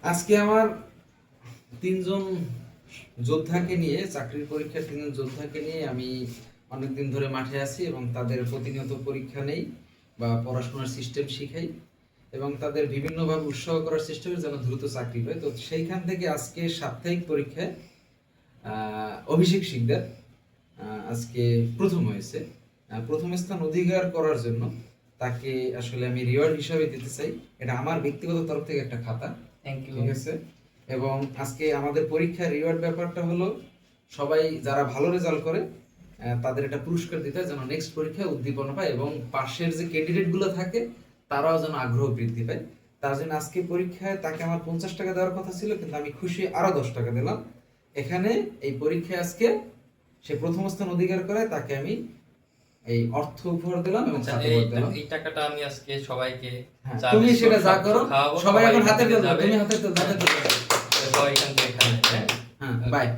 আজকে আমার তিনজন যোদ্ধাকে নিয়ে, চাকরির পরীক্ষার তিনজন যোদ্ধাকে নিয়ে আমি অনেকদিন ধরে মাঠে আছি এবং তাদের প্রতিনিয়ত পরীক্ষা নেই বা পড়াশোনার সিস্টেম শিখাই এবং তাদের বিভিন্নভাবে উৎসাহ করার চেষ্টা করি যেন দ্রুত চাকরি পায়। তো সেইখান থেকে আজকে সাপ্তাহিক পরীক্ষায় অভিষেক শিকদার আজকে প্রথম হয়েছে। প্রথম স্থান অধিকার করার জন্য তাকে আসলে আমি রিওয়ার্ড হিসাবে দিতে চাই। এটা আমার ব্যক্তিগত তরফ থেকে একটা খাতা, থ্যাংক ইউ। ঠিক আছে। এবং আজকে আমাদের পরীক্ষার রিওয়ার্ড ব্যাপারটা হলো সবাই যারা ভালো রেজাল্ট করে তাদের একটা পুরস্কার দিতে হয় যেন নেক্সট পরীক্ষায় উদ্দীপনা পায় এবং পাশের যে ক্যান্ডিডেটগুলো থাকে তারাও যেন আগ্রহ বৃদ্ধি পায়। তার জন্য আজকে পরীক্ষায় তাকে আমার 50 টাকা দেওয়ার কথা ছিল, কিন্তু আমি খুশি আরো 10 টাকা দিলাম। এখানে এই পরীক্ষায় আজকে সে প্রথম স্থান অধিকার করে, তাকে আমি এই অর্থ উপহার দিলাম এবং আচ্ছা, সাথে উপহার দিলাম। এই টাকাটা আমি আজকে সবাইকে হ্যাঁ, চা তুমি বিস্কুট সেটা যা সব করো, খাওয়াবো, সবাই এখন এখান হাতে থেকে তুলবে, যাবে। তুমি হাতে তুলবে। সবাই এখান থেকে এখানে, হ্যাঁ? হ্যাঁ, বাই।